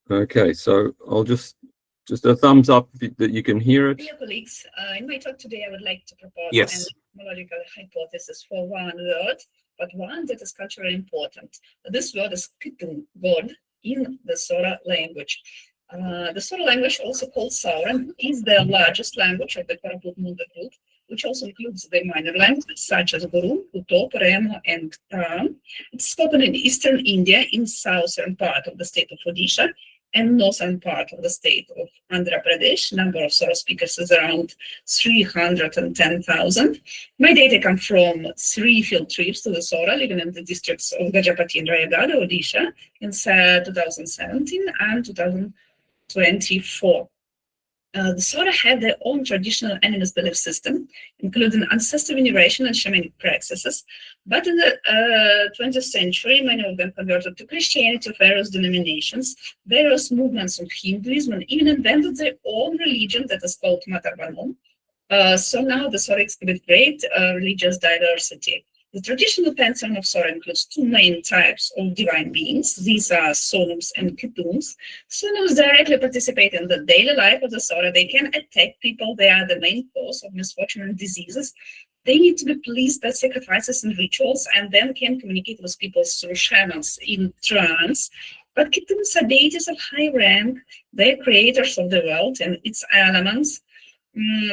Okay, so I'll just a thumbs up that you can hear it. Dear colleagues, in my talk today, I would like to propose Yes. an etymological hypothesis for one word, but one that is culturally important. This word is kıttuŋ, gourd, in the Sora language. The Sora language, also called Sora, is the largest language of the Munda group, which also includes the minor languages such as Guru, Uto, Remo, and Tam. It's spoken in eastern India, in southern part of the state of Odisha, and northern part of the state of Andhra Pradesh. Number of Sora speakers is around 310,000. My data come from 3 field trips to the Sora, living in the districts of Gajapati and Rayagada, Odisha, in 2017 and 2024. The Sora have their own traditional animist belief system, including ancestor veneration and shamanic practices. But in the 20th century, many of them converted to Christianity of various denominations, various movements of Hinduism, and even invented their own religion that is called Matarbanum. So now the Sora exhibit great religious diversity. The traditional pantheon of Sora includes 2 main types of divine beings. These are sonums and kıttungs. Sonums directly participate in the daily life of the Sora. They can attack people. They are the main cause of misfortune and diseases. They need to be pleased by sacrifices and rituals, and then can communicate with people through shamans in trance. But kıttungs are deities of high rank. They're creators of the world and its elements.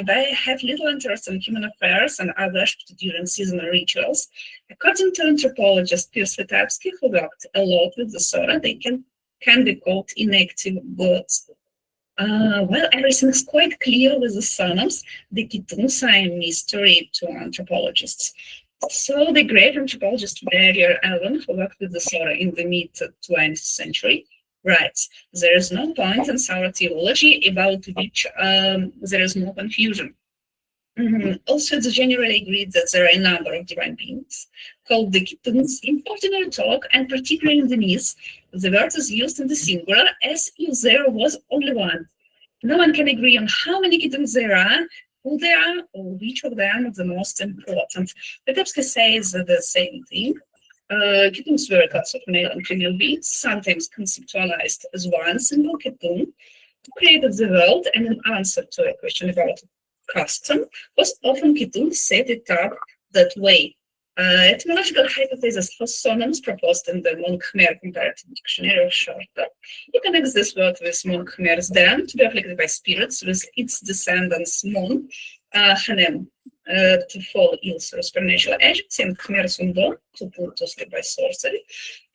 They have little interest in human affairs and are worshipped during seasonal rituals. According to anthropologist Piers Vitebsky, who worked a lot with the Sora, they can be called inactive gods. Well, everything is quite clear with the sonums. The kıttungs are a mystery to anthropologists. So the great anthropologist Evgeniya Renkovskaya, who worked with the Sora in the mid-20th century, writes, there is no point in Sora theology about which there is no confusion. Also, it's generally agreed that there are a number of divine beings called the kıttungs. In ordinary talk, and particularly in the myths, the word is used in the singular as if there was only one. No one can agree on how many kıttungs there are, who they are, or which of them is the most important. Vitebsky says the same thing. Kıttungs were class of male and female beings, sometimes conceptualized as one single kıttuŋ, who created the world, and in answer to a question about custom, was often kıttuŋ set it up that way. Etymological hypothesis for sonums proposed in the Monk Khmer Comparative Dictionary of Shorter. You connect this word with Monk Khmer's dam to be afflicted by spirits, with its descendants Mon, Hanem, to fall ill through supernatural agents, and Khmer Sundo, to put to sleep by sorcery.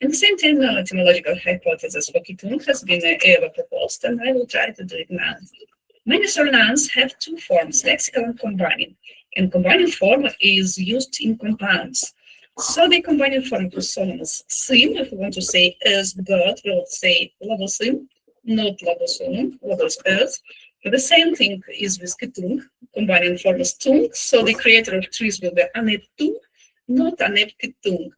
In the same time, no etymological hypothesis for kıttuŋ has been ever proposed, and I will try to do it now. Many surnames have 2 forms, lexical and combining. And combining form is used in compounds. So the combining form for sonum is sim. If we want to say as God, we'll say labosim, not labosonum, labos as. But the same thing is with kıttuŋ. Combining form is tung. So the creator of trees will be anew, not anew kıttuŋ.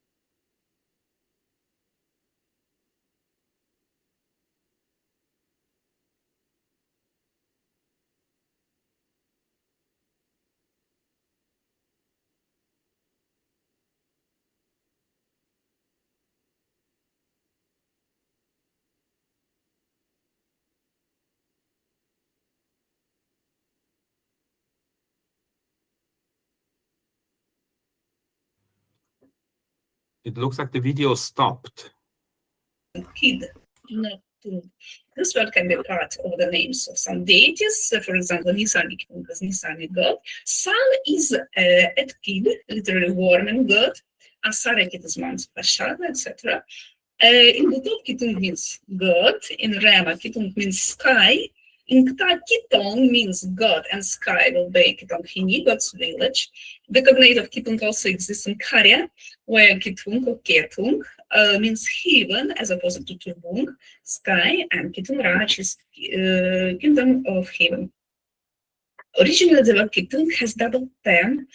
It looks like the video stopped. Kid, not tung. This word can be part of the names of some deities. For example, Nisani kıttuŋ is Nisani god. Sun is at kid, literally warming god. Asarekit is month of Ashana, etc. In Butot, kıttuŋ means god. In Rema, kıttuŋ means sky. In Kta, kıttuŋ means god, and sky will be kıttuŋ hini, God's village. The cognate of kıttuŋ also exists in Karya, where kıttuŋ or ketung means heaven as opposed to turbung, sky, and kıttuŋ Raj is kingdom of heaven. Originally, the word kıttuŋ has double pen.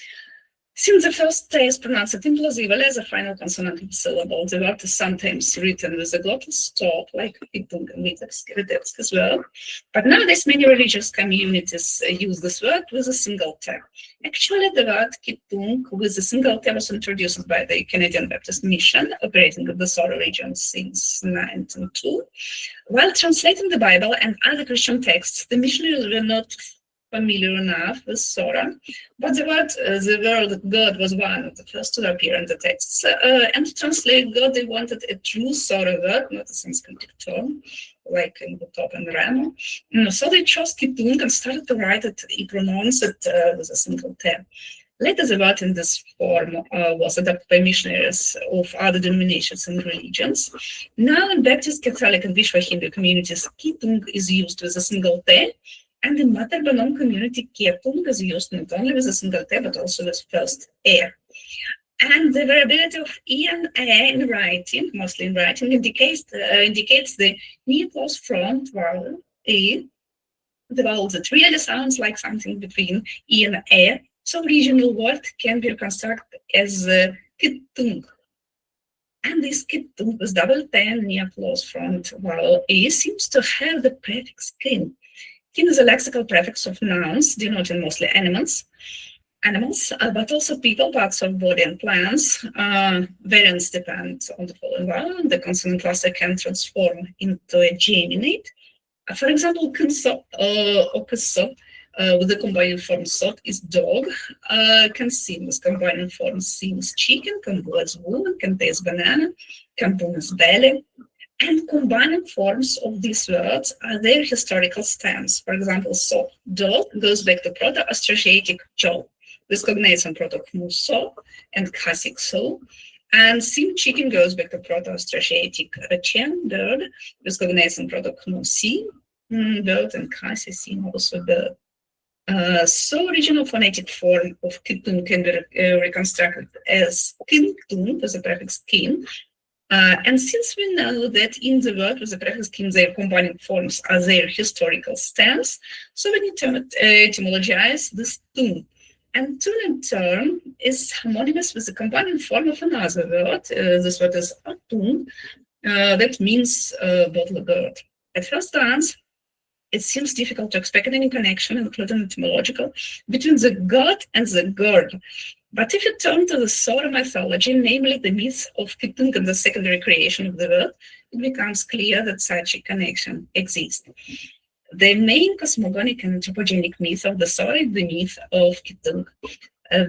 Since the first T is pronounced implausible as a final consonant syllable, the word is sometimes written with a glottal stop, like kıttuŋ and text as well. But nowadays, many religious communities use this word with a single T. Actually, the word kıttuŋ with a single T was introduced by the Canadian Baptist Mission, operating in the Sora region since 1902. While translating the Bible and other Christian texts, the missionaries were not familiar enough with Sora, but the word God was one of the first to appear in the texts. And to translate God, they wanted a true Sora word, not a Sanskrit term, like in the top and ram. So they chose kıttuŋ and started to write it, pronounce it with a single T. Later, the word in this form was adopted by missionaries of other denominations and religions. Now, in Baptist, Catholic, and Vishwa Hindu communities, kıttuŋ is used with a single T. And in Mater Banom community, kıttuŋ is used not only with a single T, but also with first E. And the variability of E and A in writing, mostly in writing, indicates the near close front vowel E, the vowel that really sounds like something between E and A. So original word can be reconstructed as kıttuŋ. And this kıttuŋ with double T and near close front vowel E seems to have the prefix kin. Kin is a lexical prefix of nouns, denoting mostly animals, but also people, parts of body, and plants. Variants depend on the following vowel. The consonant cluster can transform into a geminate. For example, kınso or kısso with the combining form sot is dog. Kansim with combining form sim is chicken. Kanbu is woman. Kante is banana. Kıttuŋ is belly. And combining forms of these words are their historical stems. For example, so, dog goes back to Proto-Austroasiatic chol, with cognate on Proto-Muso and Classic so. And sim, chicken, goes back to Proto-Austroasiatic chen, bird, with cognate on Proto-Musi, bird, and Classic sim, also bird. So original phonetic form of kıttuŋ can be reconstructed as kıntuŋ with the prefix kin. And since we know that in the word with the prefix kin, their combining forms are their historical stems, so we need to etymologize this tung. And tung in turn is homonymous with the combining form of another word. This word is atuŋ, that means bottle bird. At first glance, it seems difficult to expect any connection, including etymological, between the god and the gourd. But if you turn to the Sora mythology, namely the myth of kıttuŋ and the secondary creation of the world, it becomes clear that such a connection exists. The main cosmogonic and anthropogenic myth of the Sora is the myth of kıttuŋ.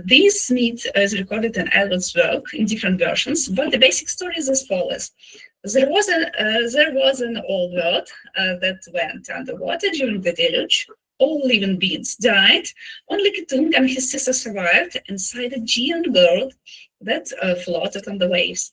This myth is recorded in Elwood's work in different versions, but the basic story is as follows. There was an old world that went underwater during the Deluge. All living beings died. Only kıttuŋ and his sister survived inside a giant gourd that floated on the waves.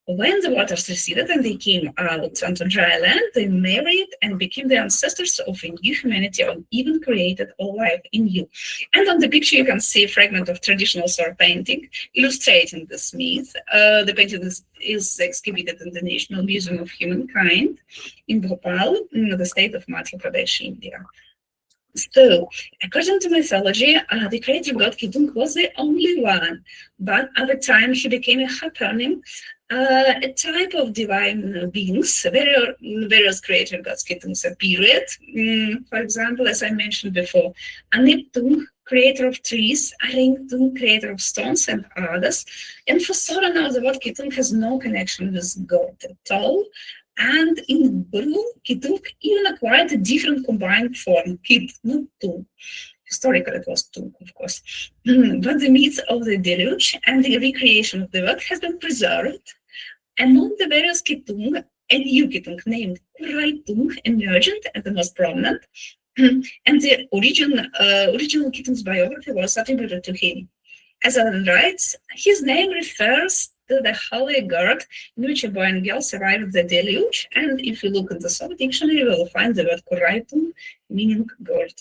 When the waters receded and they came out onto dry land, they married and became the ancestors of a new humanity, or even created all life in you. And on the picture, you can see a fragment of traditional Sora painting illustrating this myth. The painting is exhibited in the National Museum of Humankind in Bhopal, in the state of Madhya Pradesh, India. So, according to mythology, the creator god kıttuŋ was the only one, but at the time he became a hypernym, a type of divine beings. Various creator gods kıttuŋ appeared. For example, as I mentioned before, anew, creator of trees, kıttuŋ, creator of stones, and others. And for Sora now, the word kıttuŋ has no connection with God at all. And in Bru, kıttuŋ even acquired a different combined form, kit, not tung. Historically, it was tung, of course. But the myth of the Deluge and the recreation of the world has been preserved. Among the various kıttuŋ, a new kıttuŋ named kıttuŋ emerged as the most prominent. And the original kıttuŋ's biography was attributed to him. As Alan writes, his name refers to the holy gourd in which a boy and girl survived the deluge, and if you look in the Sora dictionary, you will find the word kıttuŋ, meaning gourd.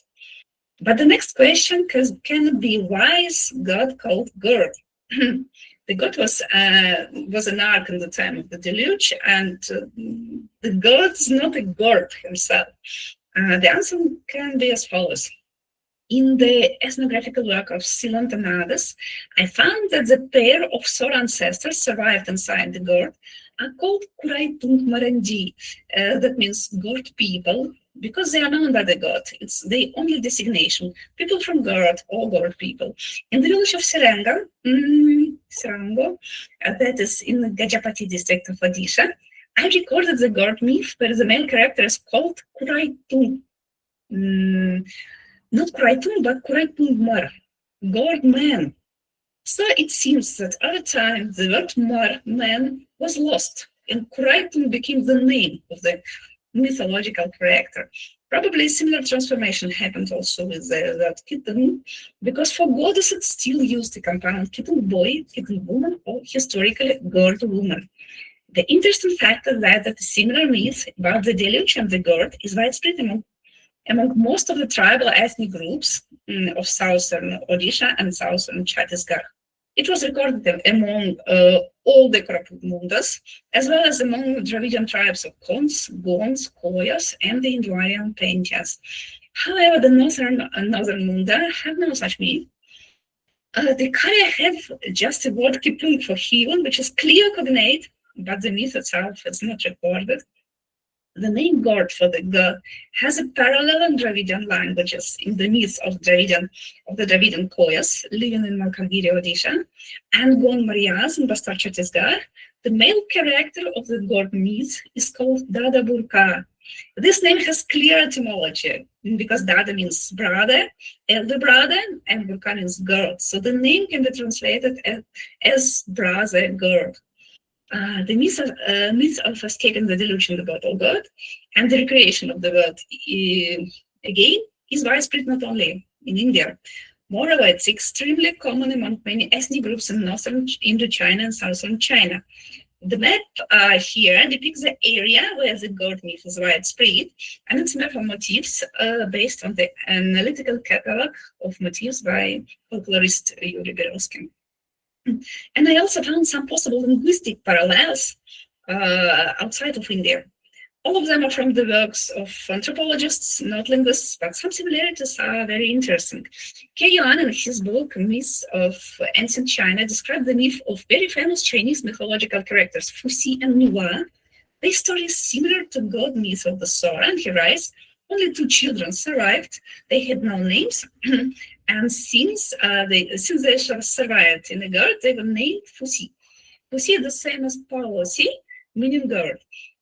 But the next question can be, why is God called gourd? The god was an ark in the time of the deluge, and the god is not a gourd himself. The answer can be as follows. in the ethnographical work of Silant and others, I found that the pair of Sora ancestors survived inside the gourd are called kıttuŋ Marandi. That means gourd people, because they are known by the god. It's the only designation. People from gourd, or gourd people. In the village of Serango, that is in the Gajapati district of Odisha, I recorded the gourd myth where the main character is called kıttuŋ. Not kıttuŋ, but kıttuŋ Mar, gourd man. So it seems that over time the word Mar, man, was lost, and kıttuŋ became the name of the mythological character. Probably a similar transformation happened also with the word kıttuŋ, because for goddess it still used the compound kıttuŋ boy, kıttuŋ woman, or historically gourd woman. The interesting fact is that a similar myth about the deluge and the gourd is widespread among most of the tribal ethnic groups of southern Odisha and southern Chhattisgarh. It was recorded among all the Mundas, as well as among Dravidian tribes of Kons, Gonds, Koyas, and the Indo-Aryan Pantheons. However, the northern Munda have no such myth. The Kaya have just a word kıttuŋ for heaven, which is clear cognate, but the myth itself is not recorded. The name gourd for the god has a parallel in Dravidian languages in the myths of the Dravidian Koyas living in Malkagiri, Odisha, and Gon Marias in Bastar Chhattisgarh. The male character of the gourd myth is called Dada Burka. This name has clear etymology because Dada means brother, elder brother, and Burka means gourd. So the name can be translated as brother gourd. The myth of escaping the deluge in the bottle god and the recreation of the world again is widespread not only in India. Moreover, it's extremely common among many ethnic groups in northern Indochina and southern China. The map here depicts the area where the gourd myth is widespread, and it's a map of motifs based on the analytical catalog of motifs by folklorist Yuri Berezkin. And I also found some possible linguistic parallels outside of India. All of them are from the works of anthropologists, not linguists, but some similarities are very interesting. Ke Yuan, in his book Myths of Ancient China, described the myth of very famous Chinese mythological characters, Fuxi and Niwa. Their story is similar to god myth of the Sora, and he writes, only 2 children survived. They had no names. And since they survived in the gourd, they were named Fuxi. Fuxi is the same as Palosi, meaning gourd.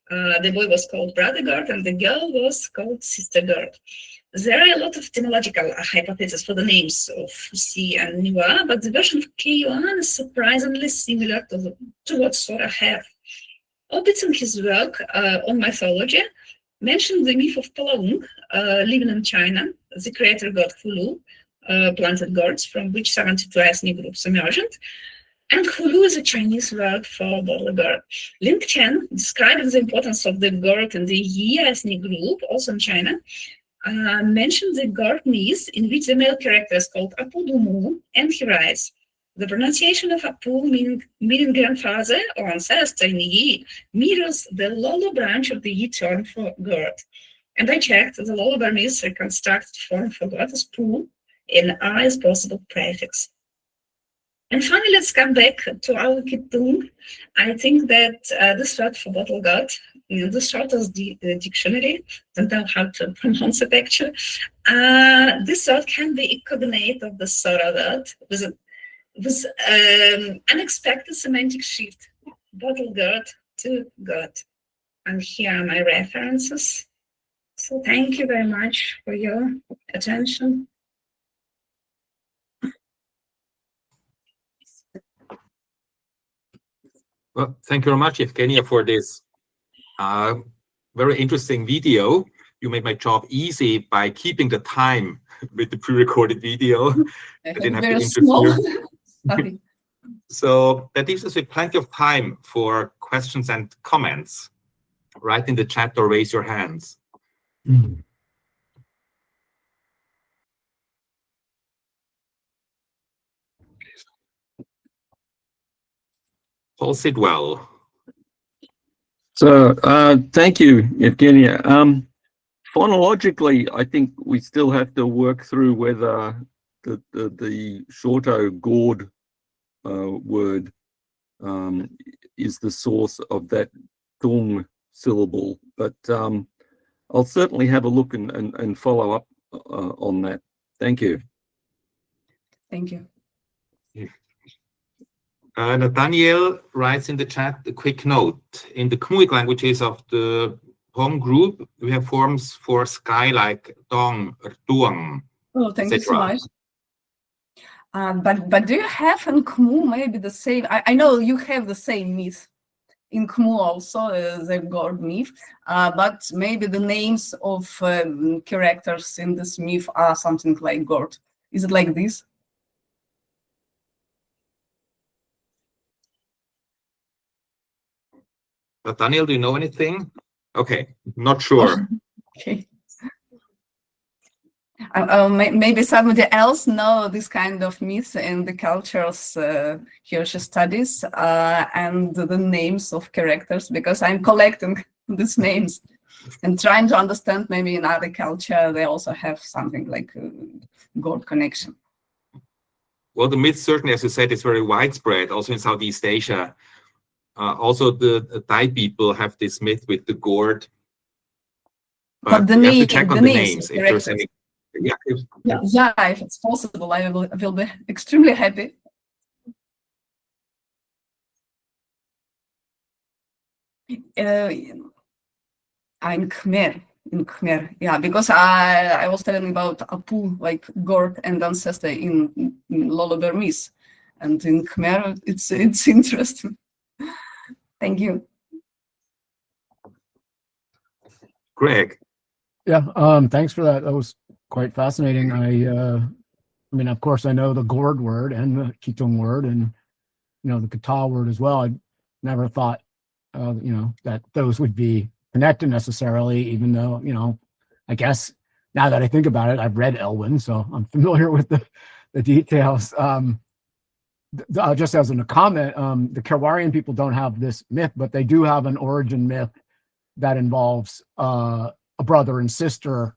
The boy was called brother gourd, and the girl was called sister gourd. There are a lot of etymological hypotheses for the names of Fuxi and Niwa, but the version of Ke Yuan is surprisingly similar to what Sora have. Obits in his work on mythology mentioned the myth of Palaung, living in China, the creator god Hulu, planted gourds from which 72 ethnic groups emerged. And Hulu is a Chinese word for bottle gourd. Lin Chen, describing the importance of the gourd in the Yi ethnic group, also in China, mentioned the gourd myth in which the male character is called Apudumu, and he writes, the pronunciation of Apu, meaning grandfather or ancestor in Yi, mirrors the Lolo branch of the Yi term for gourd. And I checked, the Lolo Burmese reconstructed form for gourd is Pu, and R is possible prefix. And finally, let's come back to our kıttuŋ. I think that this word for bottle god, the shortest dictionary, don't know how to pronounce it actually. This word can be a cognate of the Sora word with unexpected semantic shift, bottle god to god. And here are my references. So thank you very much for your attention. Well, thank you very much, Evgeniya, for this very interesting video. You made my job easy by keeping the time with the pre-recorded video. I didn't have to interfere. So that leaves us with plenty of time for questions and comments. Write in the chat or raise your hands. Paul Sidwell. So thank you, Evgeniya. phonologically, I think we still have to work through whether the shorter gourd word is the source of that kıttuŋ syllable, but I'll certainly have a look and follow up on that. Thank you. Thank you. Nathaniel writes in the chat a quick note. In the Khmuic languages of the home group, we have forms for sky like dong, atuŋ. Oh, thank you so much. But do you have in Khmu maybe the same? I know you have the same myth in Khmu also, the gourd myth, but maybe the names of characters in this myth are something like gourd. Is it like this? Nathaniel, do you know anything? Okay, not sure. Okay. Maybe somebody else know this kind of myths in the cultures he studies and the names of characters, because I'm collecting these names and trying to understand maybe in other culture they also have something like gourd connection. Well, the myth certainly, as you said, is very widespread, also in Southeast Asia. Also, the Thai people have this myth with the gourd. But the we have to name, check on the names if there's any. Yeah, if it's possible, I will be extremely happy. In Khmer, yeah, because I was telling about Apu, like gourd and ancestor in Lolo-Burmese, and in Khmer it's interesting. Thank you. Greg. Yeah, thanks for that. That was quite fascinating. I mean, of course, I know the gourd word and the kıttuŋ word, and the kata word as well. I never thought, that those would be connected necessarily, even though, I guess now that I think about it, I've read Elwin, so I'm familiar with the details. Just as a comment, the Karawarean people don't have this myth, but they do have an origin myth that involves a brother and sister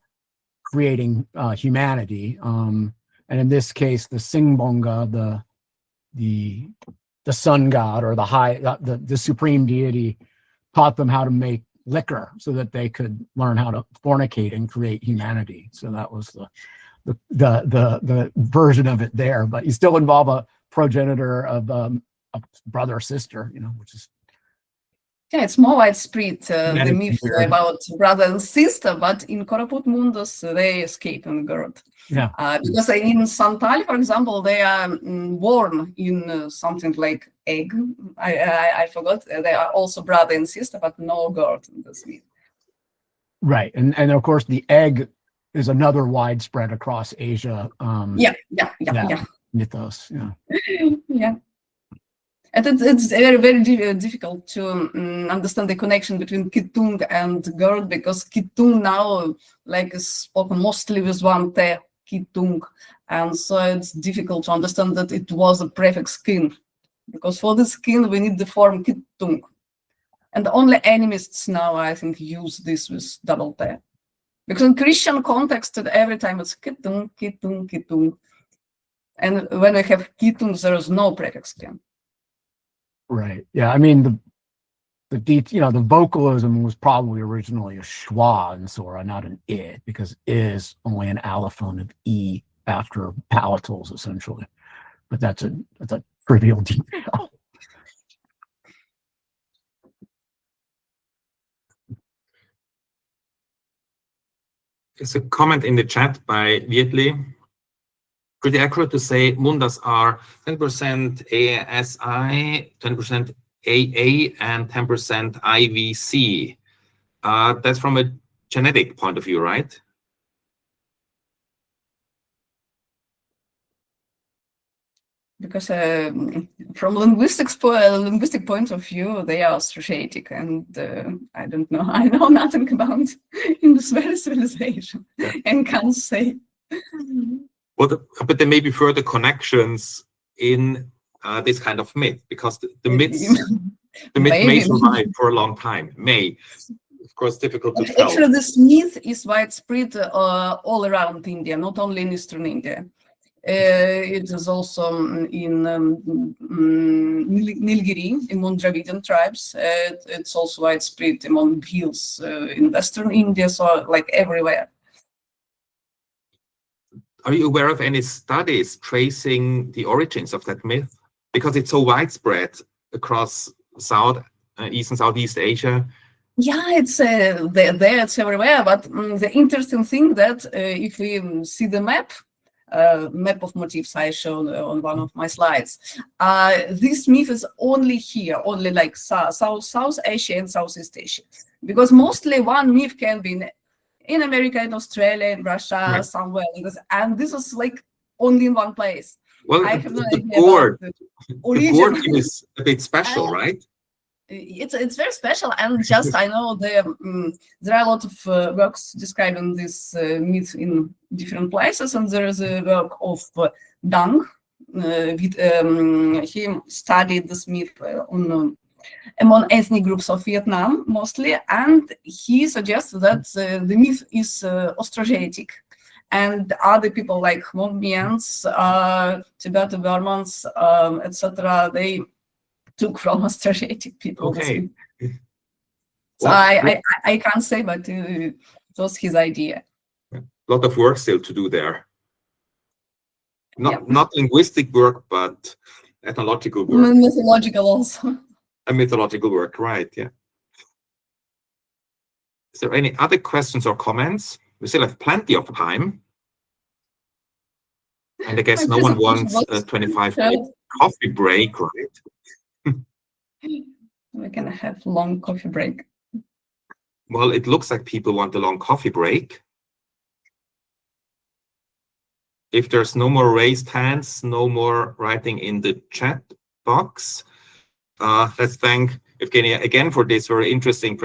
creating humanity. And in this case, the Singbonga, the sun god or the supreme deity, taught them how to make liquor so that they could learn how to fornicate and create humanity. So that was the version of it there. But you still involve a progenitor of a brother or sister, which is. Yeah, it's more widespread, the myth about brother and sister, but in Koraput Mundus, they escape in gourd. Yeah. Because in Santali, for example, they are born in something like egg. I forgot. They are also brother and sister, but no gourd in this myth. Right. And of course, the egg is another widespread across Asia. Yeah. Mythos. Yeah. Yeah. And it's very, very difficult to understand the connection between kıttuŋ and gourd, because kıttuŋ now is spoken mostly with one te, kıttuŋ, and so it's difficult to understand that it was a prefix kin, because for the skin we need the form kıttuŋ, and only animists now I think use this with double te, because in Christian context every time it's kıttuŋ, kıttuŋ, kıttuŋ, and when we have kıttuŋ there is no prefix kin. Right. Yeah. I mean, the vocalism was probably originally a schwa in Sora, not an I, because I is only an allophone of E after palatals, essentially. But that's a trivial detail. There's a comment in the chat by Vietli. Pretty accurate to say mundas are 10% ASI, 10% AA, and 10% IVC. That's from a genetic point of view, right? Because from linguistic point of view, they are Austroasiatic, and I don't know. I know nothing about Indus Valley civilization, and can't say. Well, but there may be further connections in this kind of myth, because the myth may survive for a long time. of course, difficult to tell. Actually, this myth is widespread all around India, not only in Eastern India. It is also in Nilgiri, among Dravidian tribes. It's also widespread among Bhils in Western India, so like everywhere. Are you aware of any studies tracing the origins of that myth? Because it's so widespread across East and Southeast Asia. Yeah, it's there, it's everywhere. But the interesting thing that if we see the map of motifs I showed on one of my slides, this myth is only here, only like South Asia and Southeast Asia, because mostly one myth can be in America, in Australia, in Russia, right, somewhere like this, and this is like only in one place. Well, I have no the idea gourd, about the the gourd origin. is a bit special, right? It's very special, and just I know there are a lot of works describing this myth in different places, and there is a work of Dung. He studied this myth among ethnic groups of Vietnam mostly, and he suggests that the myth is Austroasiatic, and other people like Mongolians, Tibetan Burmans, etc. they took from Austroasiatic people. Okay. So I can't say, but it was his idea. A lot of work still to do there. Yeah. Not linguistic work, but ethnological work. Mythological also. A mythological work, right? Yeah. Is there any other questions or comments? We still have plenty of time. And I guess no one wants a 25-minute coffee break, right? We're gonna have a long coffee break. Well, it looks like people want a long coffee break. If there's no more raised hands, no more writing in the chat box, let's thank Evgeniya again for this very interesting presentation.